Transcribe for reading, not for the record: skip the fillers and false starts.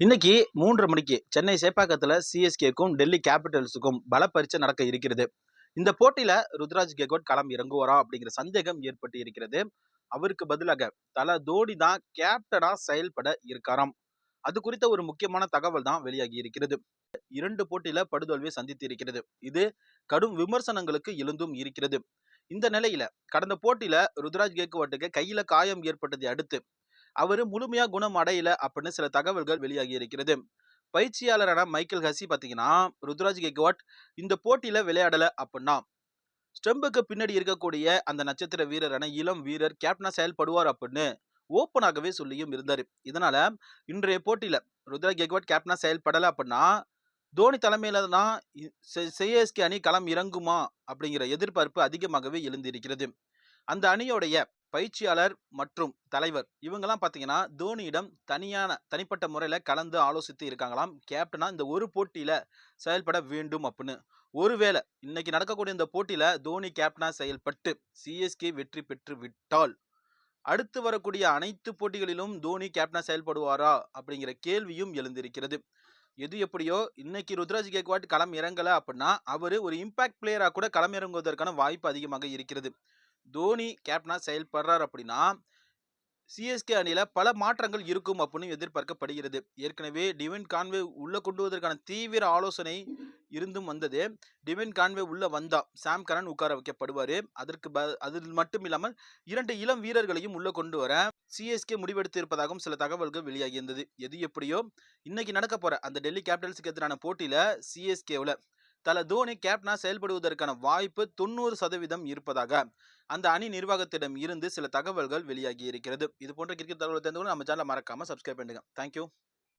இன்னைக்கு 3:30 மணிக்கு சென்னை சேப்பாக்கத்துல சிஎஸ்கேக்கும் டெல்லி கேபிட்டல்ஸுக்கும் பல பரீட்சை நடக்க இருக்கிறது. இந்த போட்டியில ருத்ராஜ் கெக்வாட் களம் இறங்குவாரா அப்படிங்கிற சந்தேகம் ஏற்பட்டு இருக்கிறது. அவருக்கு பதிலாக தல தோனி தான் கேப்டனா செயல்பட இருக்காராம். அது குறித்த ஒரு முக்கியமான தகவல் தான் வெளியாகி இருக்கிறது. 2 போட்டியில படுதோல்வியை சந்தித்து இருக்கிறது. இது கடும் விமர்சனங்களுக்கு எழுந்தும் இருக்கிறது. இந்த நிலையில கடந்த போட்டியில ருத்ராஜ் கெக்வாட்டுக்கு கையில காயம் ஏற்பட்டதை அடுத்து அவரு முழுமையா குணம் அடையல அப்படின்னு சில தகவல்கள் வெளியாகி இருக்கிறது. பயிற்சியாளரான மைக்கேல் ஹசி பாத்தீங்கன்னா, ருத்ராஜ் கெக்வாட் இந்த போட்டியில விளையாடல அப்படின்னா ஸ்டெம்புக்கு பின்னாடி இருக்கக்கூடிய அந்த நட்சத்திர வீரரான இளம் வீரர் கேப்டனா செயல்படுவார் அப்படின்னு ஓப்பனாகவே சொல்லியும் இருந்தாரு. இதனால இன்றைய போட்டியில ருத்ராஜ் கெக்வாட் கேப்டனா செயல்படல அப்படின்னா தோனி தலைமையில தான் சிஎஸ்கே அணி களம் இறங்குமா அப்படிங்கிற எதிர்பார்ப்பு அதிகமாகவே எழுந்திருக்கிறது. அந்த அணியோடைய பயிற்சியாளர் மற்றும் தலைவர் இவங்கெல்லாம் பாத்தீங்கன்னா தோனியிடம் தனிப்பட்ட முறையில கலந்து ஆலோசித்து இருக்காங்களாம். கேப்டனா இந்த ஒரு போட்டியில செயல்பட வேண்டும் அப்படின்னு. ஒருவேளை இன்னைக்கு நடக்கக்கூடிய இந்த போட்டியில தோனி கேப்டனா செயல்பட்டு சிஎஸ்கே வெற்றி பெற்று விட்டால் அடுத்து வரக்கூடிய அனைத்து போட்டிகளிலும் தோனி கேப்டனா செயல்படுவாரா அப்படிங்கிற கேள்வியும் எழுந்திருக்கிறது. எது எப்படியோ இன்னைக்கு ருத்ராஜ் கெக்வாட் களம் இறங்கல அப்படின்னா அவரு ஒரு இம்பாக்ட் பிளேயரா கூட களம் இறங்குவதற்கான வாய்ப்பு அதிகமாக இருக்கிறது. தோனி கேப்டனா செயல்படுறார் அப்படின்னா சிஎஸ்கே அணியில பல மாற்றங்கள் இருக்கும் அப்படின்னு எதிர்பார்க்கப்படுகிறது. ஏற்கனவே டிவின் கான்வே உள்ள கொண்டு வருவதற்கான தீவிர ஆலோசனை இருந்தும் வந்தது. டிவின் கான்வே உள்ள வந்தா சாம் கரன் உட்கார வைக்கப்படுவாரு. அது மட்டும் இல்லாமல் 2 இளம் வீரர்களையும் உள்ள கொண்டு வர சிஎஸ்கே முடிவெடுத்து இருப்பதாகவும் சில தகவல்கள் வெளியாகி இருந்தது. எது எப்படியோ இன்னைக்கு நடக்க போற அந்த டெல்லி கேபிட்டல்ஸுக்கு எதிரான போட்டியில சிஎஸ்கேவுல தல தோனி கேப்டனா செயல்படுவதற்கான வாய்ப்பு 90% இருப்பதாக அந்த அணி நிர்வாகத்திடம் இருந்து சில தகவல்கள் வெளியாகி இருக்கிறது. இது போன்ற கிரிக்கெட் தகவல் தெரிந்து கொள்ள நம்ம சேனலை மறக்காம சப்ஸ்கிரைப் பண்ணுங்க. தேங்க்யூ.